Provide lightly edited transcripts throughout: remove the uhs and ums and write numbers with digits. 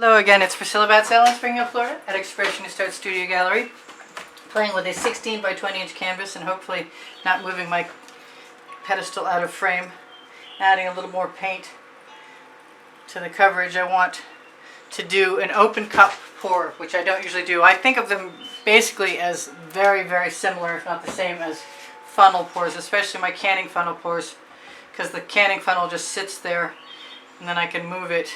Hello again, it's Priscilla Batzell in Spring Hill, Florida at Expressionist Art Studio Gallery, playing with a 16 by 20 inch canvas and hopefully not moving my pedestal out of frame, adding a little more paint to the coverage. I want to do an open cup pour, which I don't usually do. I think of them basically as very, very similar, if not the same as funnel pours, especially my canning funnel pours, because the canning funnel just sits there and then I can move it.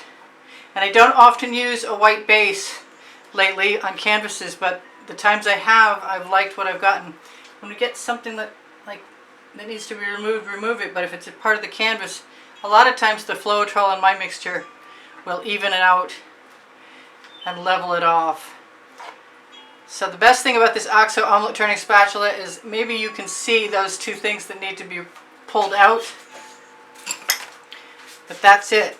And I don't often use a white base lately on canvases, but the times I have, I've liked what I've gotten. When we get something that needs to be removed, remove it. But if it's a part of the canvas, a lot of times the Floetrol in my mixture will even it out and level it off. So the best thing about this OXO omelet turning spatula is maybe you can see those two things that need to be pulled out. But that's it.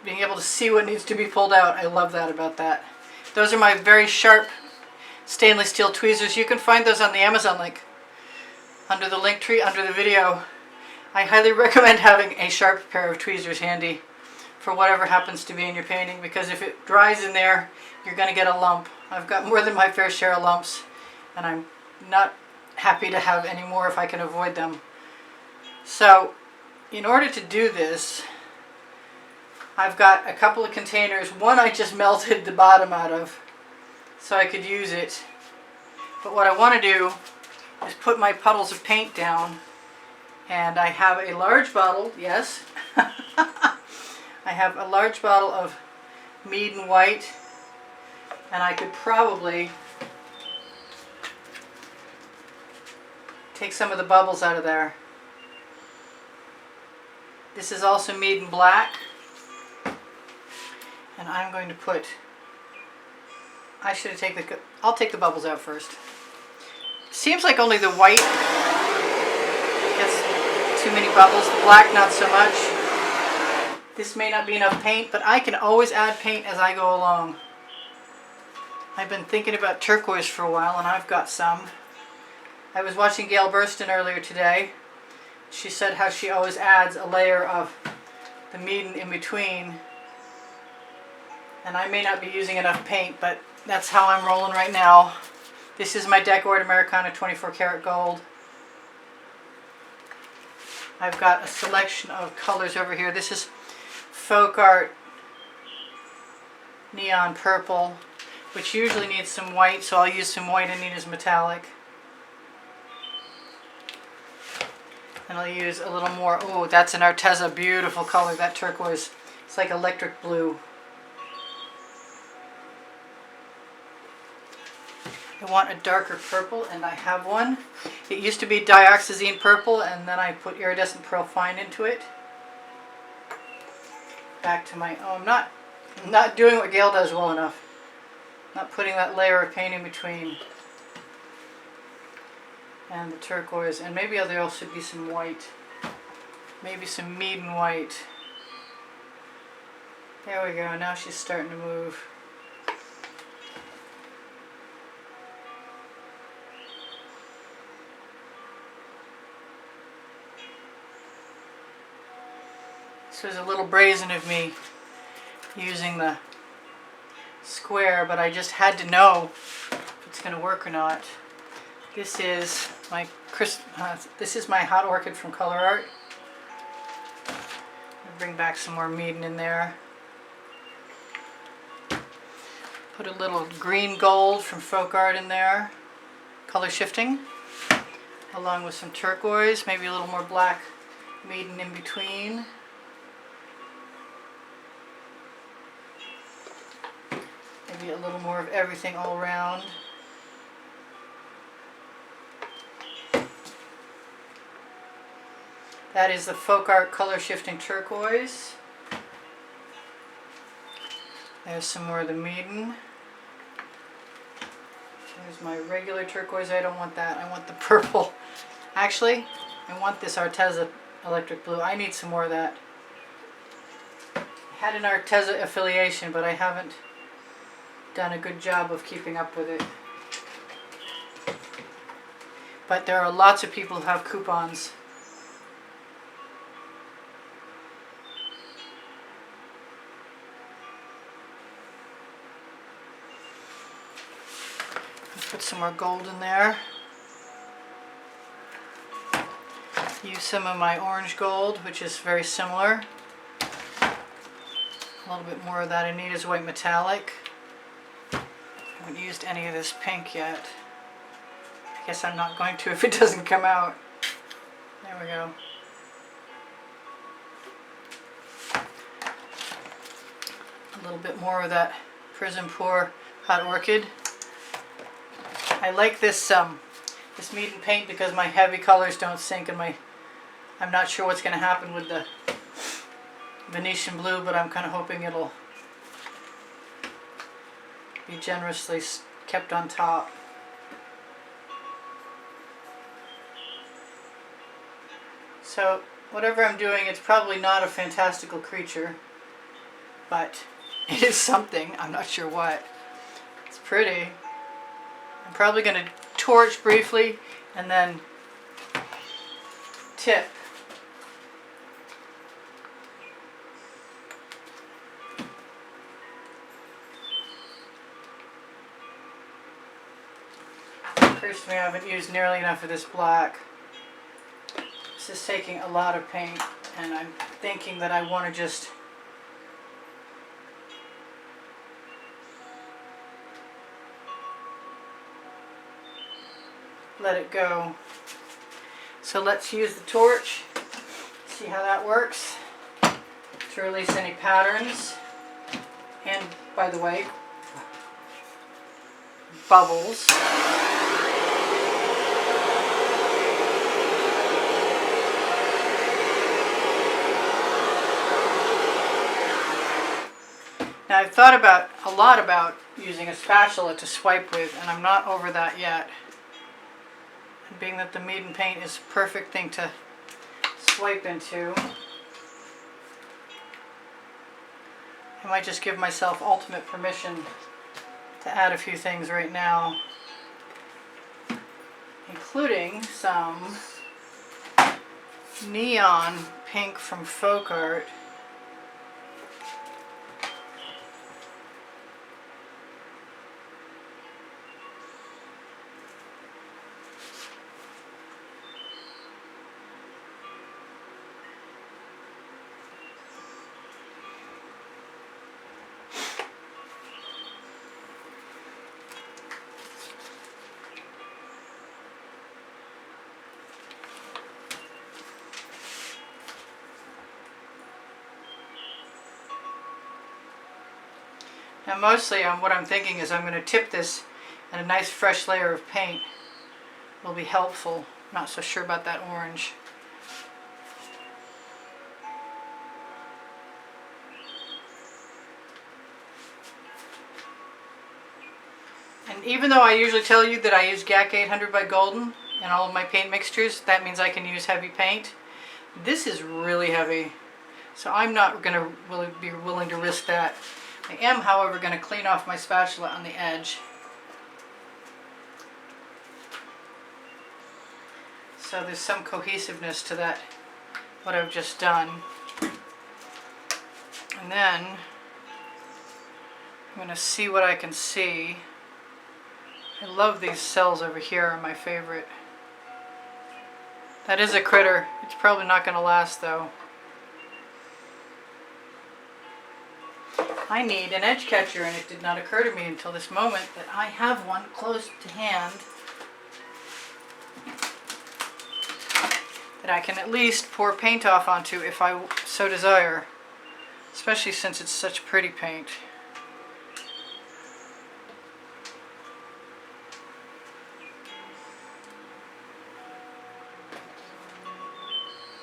Being able to see what needs to be pulled out. I love that about that. Those are my very sharp stainless steel tweezers. You can find those on the Amazon link under the link tree under the video. I highly recommend having a sharp pair of tweezers handy for whatever happens to be in your painting, because if it dries in there, you're going to get a lump. I've got more than my fair share of lumps, and I'm not happy to have any more if I can avoid them. So in order to do this, I've got a couple of containers. One I just melted the bottom out of so I could use it. But what I want to do is put my puddles of paint down. And I have a large bottle, yes. I have a large bottle of Meeden white. And I could probably take some of the bubbles out of there. This is also Meeden black. And I'm going to put, I'll take the bubbles out first. Seems like only the white gets too many bubbles, the black not so much. This may not be enough paint, but I can always add paint as I go along. I've been thinking about turquoise for a while, and I've got some. I was watching Gail Burston earlier today. She said how she always adds a layer of the Meeden in between. And I may not be using enough paint, but that's how I'm rolling right now. This is my Decor Americana 24 karat gold. I've got a selection of colors over here. This is Folk Art Neon Purple, which usually needs some white, so I'll use some white in Nina's Metallic. And I'll use a little more. Oh, that's an Arteza, beautiful color, that turquoise. It's like electric blue. I want a darker purple, and I have one. It used to be dioxazine purple, and then I put iridescent pearl fine into it. Back to my, I'm not doing what Gail does well enough. Not putting that layer of paint in between. And the turquoise, and maybe there also should be some white. Maybe some Meeden white. There we go, now she's starting to move. This was a little brazen of me using the square, but I just had to know if it's going to work or not. This is my Hot Orchid from Color Art. I'll bring back some more Meeden in there. Put a little green gold from Folk Art in there, color shifting, along with some turquoise, maybe a little more black Meeden in between. Maybe a little more of everything all around. That is the Folk Art color shifting turquoise. There's some more of the Meeden. There's my regular turquoise. I don't want that. I want the purple. Actually, I want this Arteza electric blue. I need some more of that. I had an Arteza affiliation, but I haven't done a good job of keeping up with it. But there are lots of people who have coupons. Put some more gold in there. Use some of my orange gold, which is very similar. A little bit more of that Anita's white metallic. I haven't used any of this pink yet. I guess I'm not going to if it doesn't come out. There we go. A little bit more of that Prism Pour Hot Orchid. I like this this Meeden paint because my heavy colors don't sink, and I'm not sure what's going to happen with the Venetian blue, but I'm kind of hoping it'll be generously kept on top. So whatever I'm doing, it's probably not a fantastical creature, but it is something. I'm not sure what. It's pretty. I'm probably going to torch briefly and then tip. Occurs to me I haven't used nearly enough of this black. This is taking a lot of paint, and I'm thinking that I want to just let it go. So let's use the torch, see how that works, to release any patterns. And by the way, bubbles. Now I've thought a lot about using a spatula to swipe with, and I'm not over that yet. And being that the Meeden paint is a perfect thing to swipe into, I might just give myself ultimate permission to add a few things right now, including some neon pink from Folk Art. Now mostly what I'm thinking is I'm going to tip this, and a nice fresh layer of paint will be helpful. Not so sure about that orange. And even though I usually tell you that I use GAC 800 by Golden in all of my paint mixtures, that means I can use heavy paint. This is really heavy, so I'm not going to really be willing to risk that. I am, however, going to clean off my spatula on the edge. So there's some cohesiveness to that, what I've just done. And then I'm going to see what I can see. I love these cells over here, are my favorite. That is a critter. It's probably not going to last though. I need an edge catcher, and it did not occur to me until this moment that I have one close to hand that I can at least pour paint off onto if I so desire, especially since it's such pretty paint.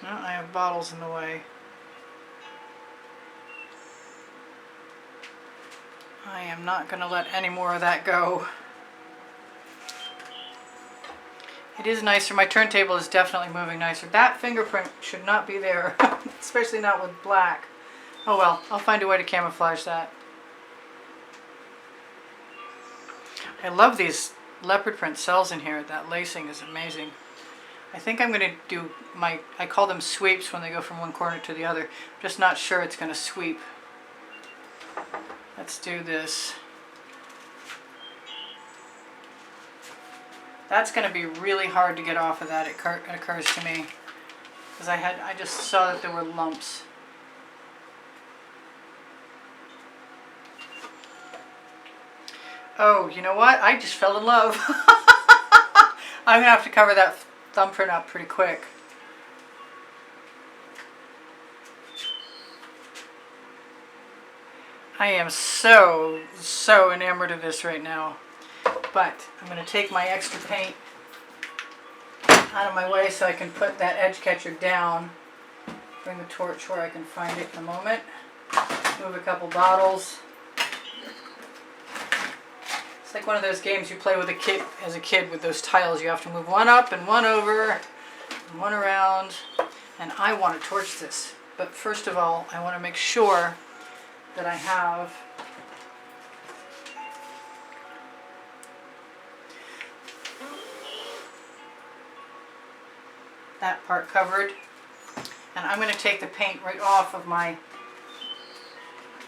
Well, I have bottles in the way. I am not going to let any more of that go. It is nicer. My turntable is definitely moving nicer. That fingerprint should not be there, especially not with black. Oh well, I'll find a way to camouflage that. I love these leopard print cells in here. That lacing is amazing. I think I'm going to do I call them sweeps when they go from one corner to the other. I'm just not sure it's going to sweep. Let's do this. That's going to be really hard to get off of that, it occurs to me. Because I just saw that there were lumps. Oh, you know what? I just fell in love. I'm going to have to cover that thumbprint up pretty quick. I am so enamored of this right now. But I'm going to take my extra paint out of my way so I can put that edge catcher down. Bring the torch where I can find it in a moment. Move a couple bottles. It's like one of those games you play with as a kid with those tiles. You have to move one up and one over and one around. And I want to torch this. But first of all, I want to make sure that I have that part covered. And I'm going to take the paint right off of my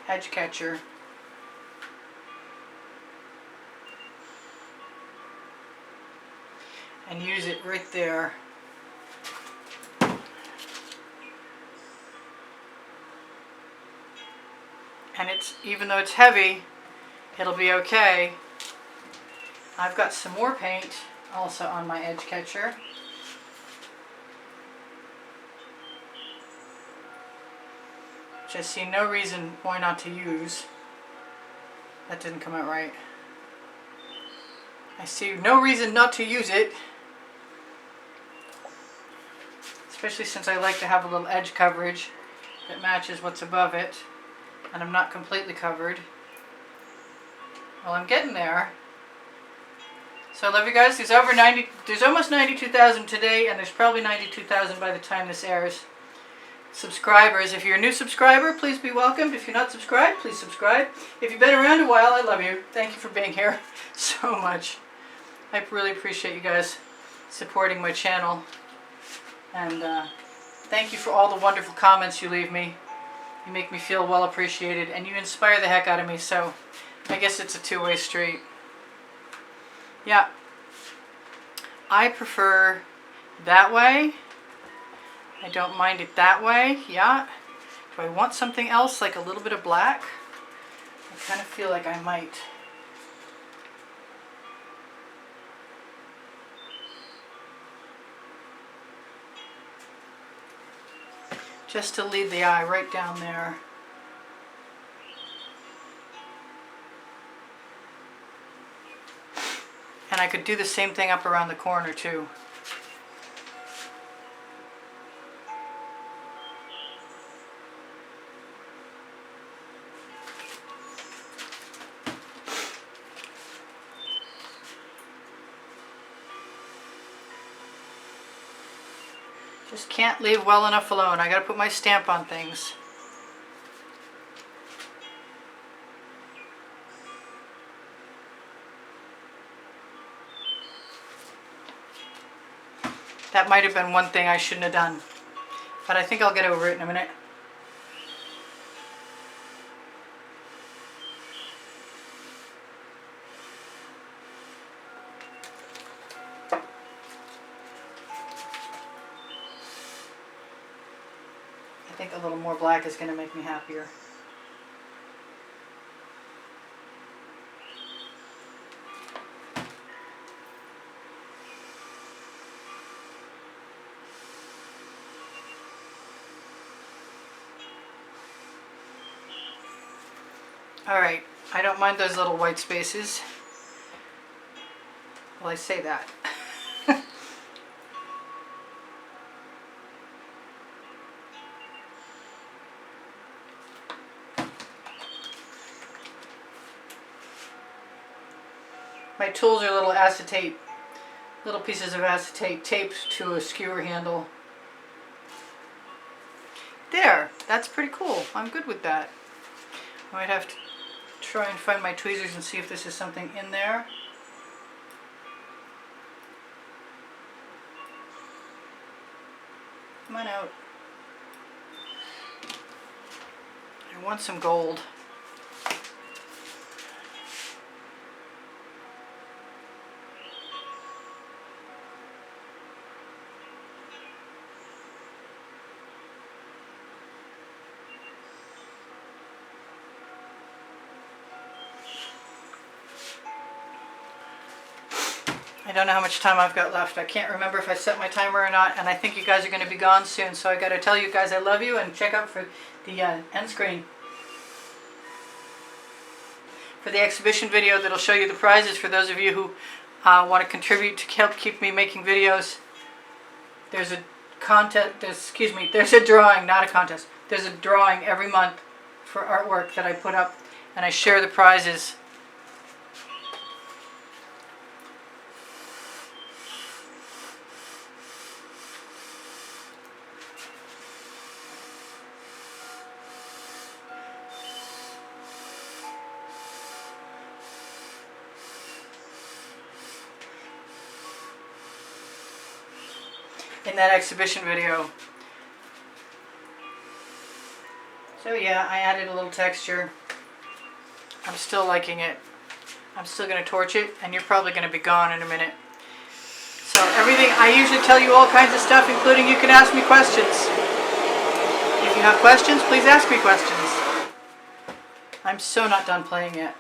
edge catcher. And use it right there. And even though it's heavy, it'll be okay. I've got some more paint also on my edge catcher. Which I see no reason why not to use. That didn't come out right. I see no reason not to use it. Especially since I like to have a little edge coverage that matches what's above it. And I'm not completely covered. Well, I'm getting there. So I love you guys. There's almost 92,000 today, and there's probably 92,000 by the time this airs. Subscribers. If you're a new subscriber, please be welcomed. If you're not subscribed, please subscribe. If you've been around a while, I love you. Thank you for being here so much. I really appreciate you guys supporting my channel. And thank you for all the wonderful comments you leave me. You make me feel well appreciated, and you inspire the heck out of me, so I guess it's a two-way street. Yeah. I prefer that way. I don't mind it that way. Yeah. Do I want something else, like a little bit of black? I kind of feel like I might. Just to lead the eye right down there. And I could do the same thing up around the corner too. Just can't leave well enough alone. I gotta put my stamp on things. That might have been one thing I shouldn't have done. But I think I'll get over it in a minute. I think a little more black is going to make me happier. Alright, I don't mind those little white spaces. Well, I say that. My tools are little pieces of acetate taped to a skewer handle. There, that's pretty cool. I'm good with that. I might have to try and find my tweezers and see if this is something in there. Come on out. I want some gold. I don't know how much time I've got left. I can't remember if I set my timer or not, and I think you guys are going to be gone soon, so I got to tell you guys I love you, and check out for the end screen for the exhibition video that'll show you the prizes for those of you who want to contribute to help keep me making videos. There's a contest, there's a drawing, not a contest. There's a drawing every month for artwork that I put up, and I share the prizes. In that exhibition video. So yeah, I added a little texture. I'm still liking it. I'm still going to torch it, and you're probably going to be gone in a minute. So everything, I usually tell you all kinds of stuff, including you can ask me questions. If you have questions, please ask me questions. I'm so not done playing yet.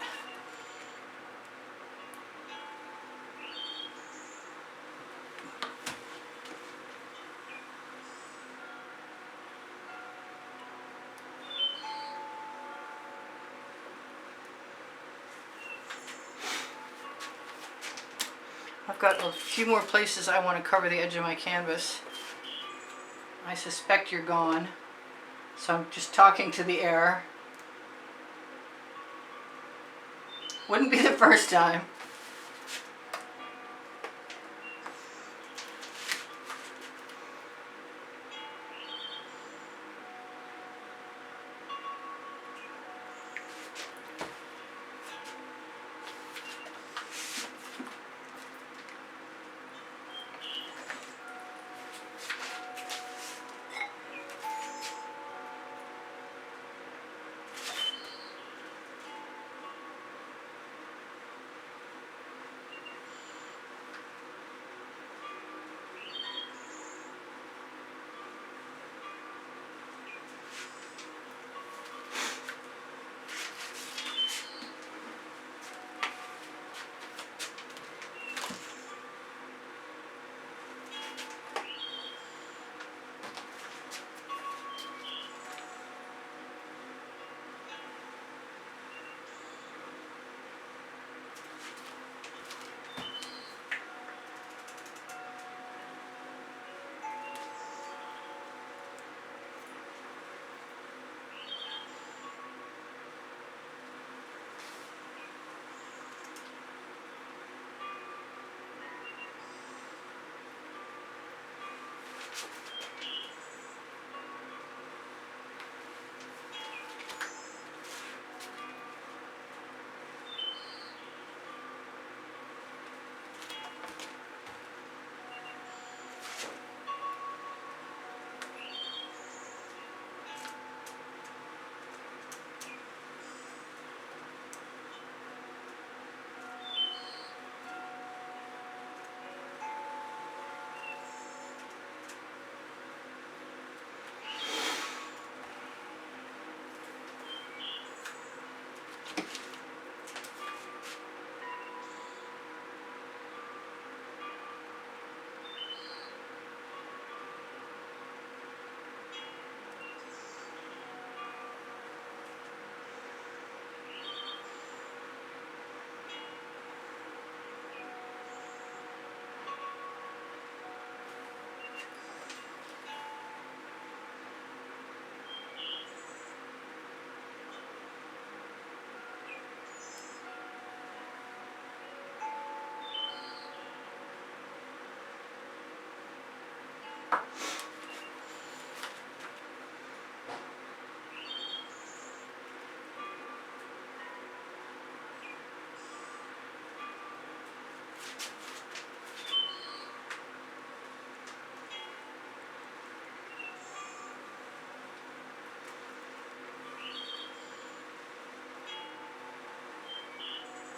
I've got a few more places I want to cover the edge of my canvas. I suspect you're gone, so I'm just talking to the air. Wouldn't be the first time.